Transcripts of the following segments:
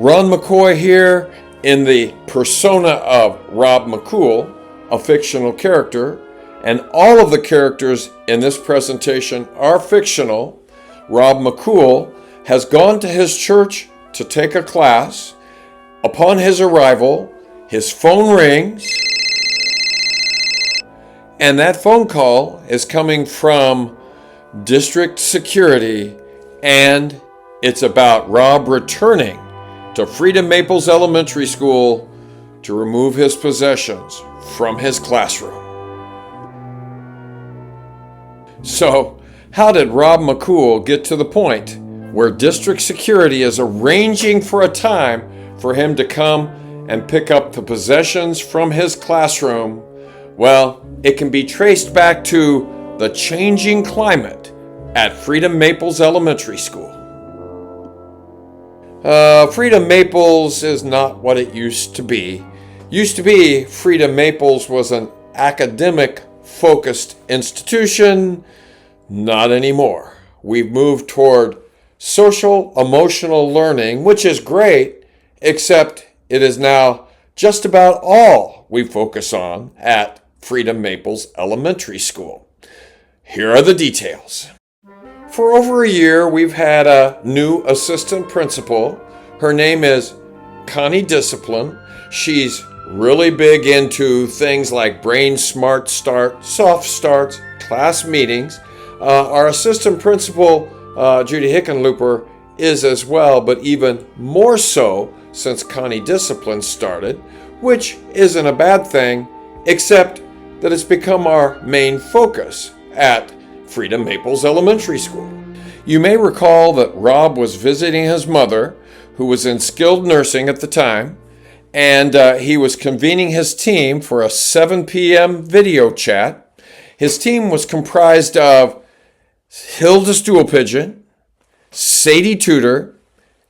Ron McCoy here in the persona of Rob McCool, a fictional character, and all of the characters in this presentation are fictional. Rob McCool has gone to his church to take a class. Upon his arrival, his phone rings, and that phone call is coming from district security, and it's about Rob returning to Freedom Maples Elementary School to remove his possessions from his classroom. So, how did Rob McCool get to the point where district security is arranging for a time for him to come and pick up the possessions from his classroom? Well, it can be traced back to the changing climate at Freedom Maples Elementary School. Freedom Maples is not what it used to be. Freedom Maples was an academic-focused institution. Not anymore. We've moved toward social emotional learning, which is great, except it is now just about all we focus on at Freedom Maples Elementary School. Here are the details. For over a year, we've had a new assistant principal. Her name is Connie Discipline. She's really big into things like brain smart start, soft starts, class meetings. Our assistant principal, Judy Hickenlooper, is as well, but even more so since Connie Discipline started, which isn't a bad thing, except that it's become our main focus at Freedom Maples Elementary School. You may recall that Rob was visiting his mother, who was in skilled nursing at the time, and he was convening his team for a 7 p.m. video chat. His team was comprised of Hilda Stoolpigeon, Sadie Tudor,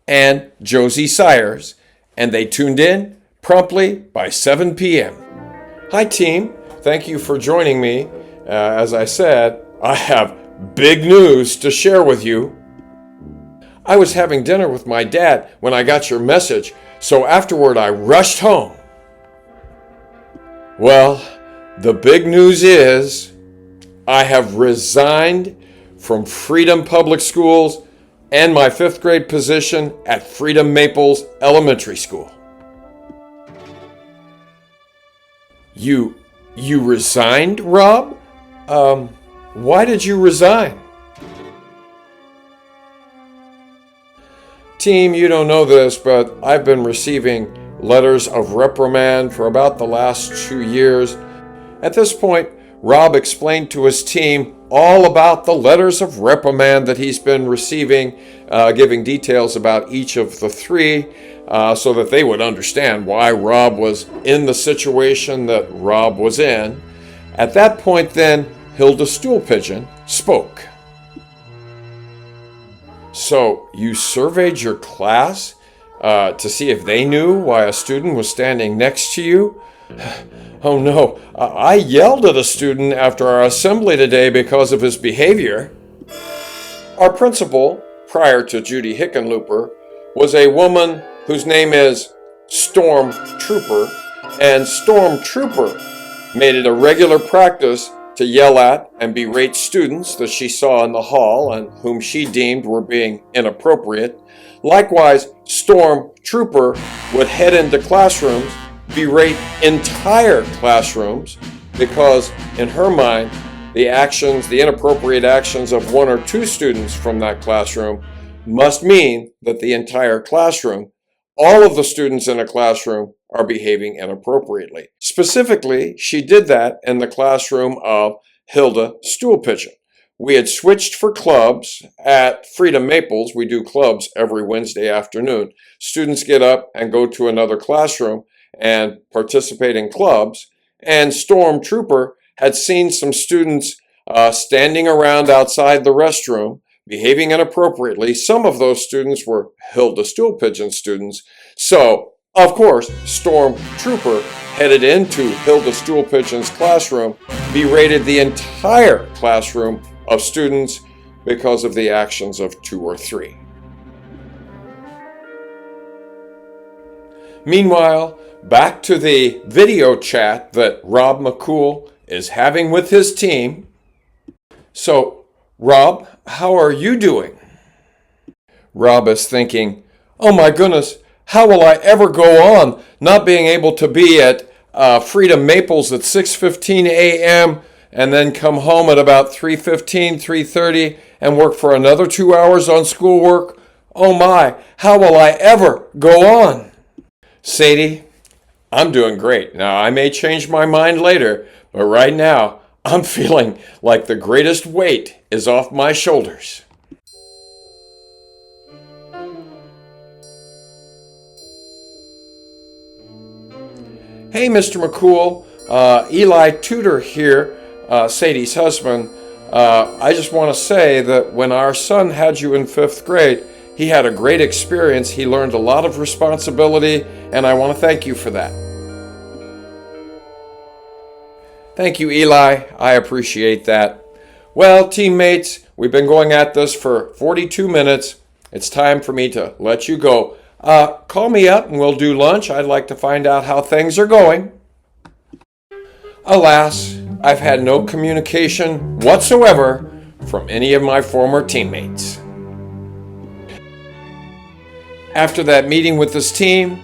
and Josie Sires, and they tuned in promptly by 7 p.m. Hi team, thank you for joining me. As I said, I have big news to share with you. I was having dinner with my dad when I got your message, so afterward I rushed home. Well, the big news is I have resigned from Freedom Public Schools and my 5th grade position at Freedom Maples Elementary School. You resigned, Rob? Why did you resign? Team, you don't know this, but I've been receiving letters of reprimand for about the last 2 years. At this point, Rob explained to his team all about the letters of reprimand that he's been receiving, giving details about each of the 3 so that they would understand why Rob was in the situation that Rob was in. At that point then, Hilda Stoolpigeon spoke. So you surveyed your class to see if they knew why a student was standing next to you? Oh no, I yelled at a student after our assembly today because of his behavior. Our principal, prior to Judy Hickenlooper, was a woman whose name is Storm Trooper, and Storm Trooper made it a regular practice to yell at and berate students that she saw in the hall and whom she deemed were being inappropriate. Likewise, Storm Trooper would head into classrooms, berate entire classrooms, because in her mind, the inappropriate actions of 1 or 2 students from that classroom must mean that the entire classroom, all of the students in a classroom, are behaving inappropriately. Specifically, she did that in the classroom of Hilda Stoolpigeon. We had switched for clubs at Freedom Maples. We do clubs every Wednesday afternoon. Students get up and go to another classroom and participate in clubs. And Storm Trooper had seen some students standing around outside the restroom, behaving inappropriately. Some of those students were Hilda Stoolpigeon students. So, of course, Storm Trooper headed into Hilda Stoolpigeon's classroom, berated the entire classroom of students because of the actions of 2 or 3. Meanwhile, back to the video chat that Rob McCool is having with his team. So, Rob, how are you doing? Rob is thinking, oh my goodness, how will I ever go on not being able to be at Freedom Maples at 6:15 a.m. and then come home at about 3:15, 3:30 and work for another 2 hours on schoolwork? Oh my, how will I ever go on? Sadie, I'm doing great. Now, I may change my mind later, but right now, I'm feeling like the greatest weight is off my shoulders. Hey, Mr. McCool, Eli Tudor here, Sadie's husband. I just want to say that when our son had you in 5th grade, he had a great experience. He learned a lot of responsibility, and I want to thank you for that. Thank you, Eli. I appreciate that. Well, teammates, we've been going at this for 42 minutes. It's time for me to let you go. Call me up and we'll do lunch. I'd like to find out how things are going. Alas, I've had no communication whatsoever from any of my former teammates. After that meeting with his team,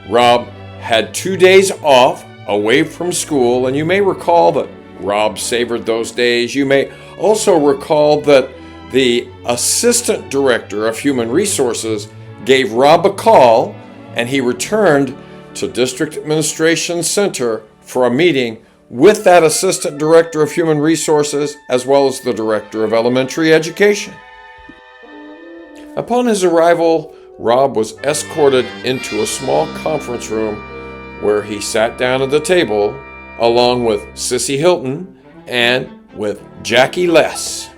Rob had 2 days off away from school, and you may recall that Rob savored those days. You may also recall that the Assistant Director of Human Resources gave Rob a call, and he returned to District Administration Center for a meeting with that Assistant Director of Human Resources as well as the Director of Elementary Education. Upon his arrival, Rob was escorted into a small conference room where he sat down at the table along with Sissy Hilton and with Jackie Less.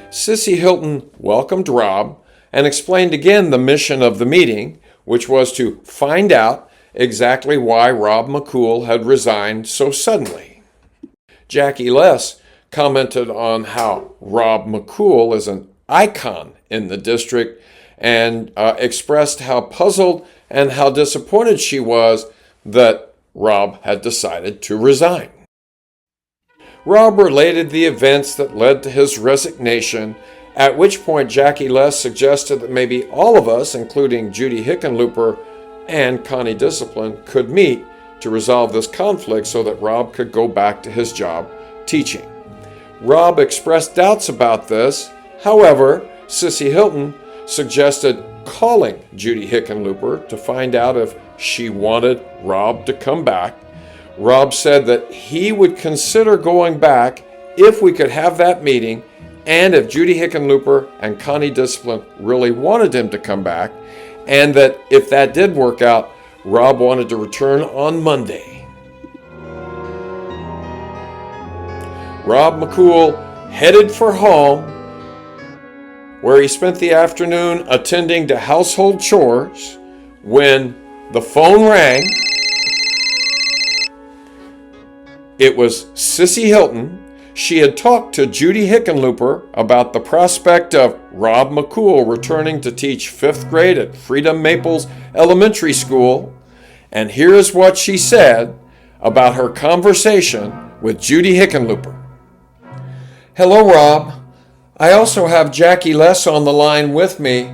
Sissy Hilton welcomed Rob and explained again the mission of the meeting, which was to find out exactly why Rob McCool had resigned so suddenly. Jackie Less commented on how Rob McCool is an icon in the district and expressed how puzzled and how disappointed she was that Rob had decided to resign. Rob related the events that led to his resignation, at which point Jackie Less suggested that maybe all of us, including Judy Hickenlooper and Connie Discipline, could meet to resolve this conflict so that Rob could go back to his job teaching. Rob expressed doubts about this. However, Sissy Hilton suggested calling Judy Hickenlooper to find out if she wanted Rob to come back. Rob said that he would consider going back if we could have that meeting and if Judy Hickenlooper and Connie Discipline really wanted him to come back, and that if that did work out, Rob wanted to return on Monday. Rob McCool headed for home, where he spent the afternoon attending to household chores, when the phone rang. It was Sissy Hilton. She had talked to Judy Hickenlooper about the prospect of Rob McCool returning to teach 5th grade at Freedom Maples Elementary School, and here is what she said about her conversation with Judy Hickenlooper. Hello, Rob. I also have Jackie Less on the line with me.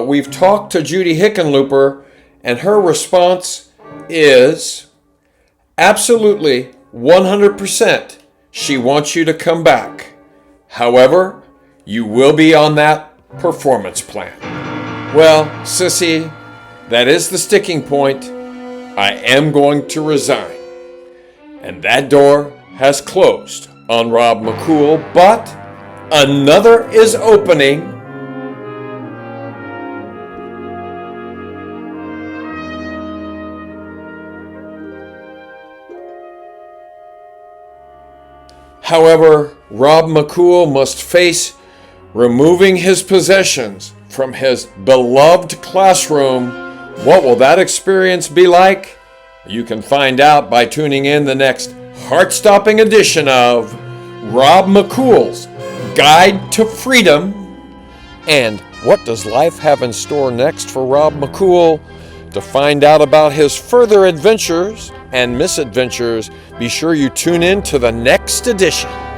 We've talked to Judy Hickenlooper, and her response is absolutely 100%. She wants you to come back. However, you will be on that performance plan. Well, Sissy, that is the sticking point. I am going to resign. And that door has closed on Rob McCool, but another is opening. However, Rob McCool must face removing his possessions from his beloved classroom. What will that experience be like? You can find out by tuning in the next heart-stopping edition of Rob McCool's Guide to Freedom. And what does life have in store next for Rob McCool? To find out about his further adventures and misadventures, be sure you tune in to the next edition.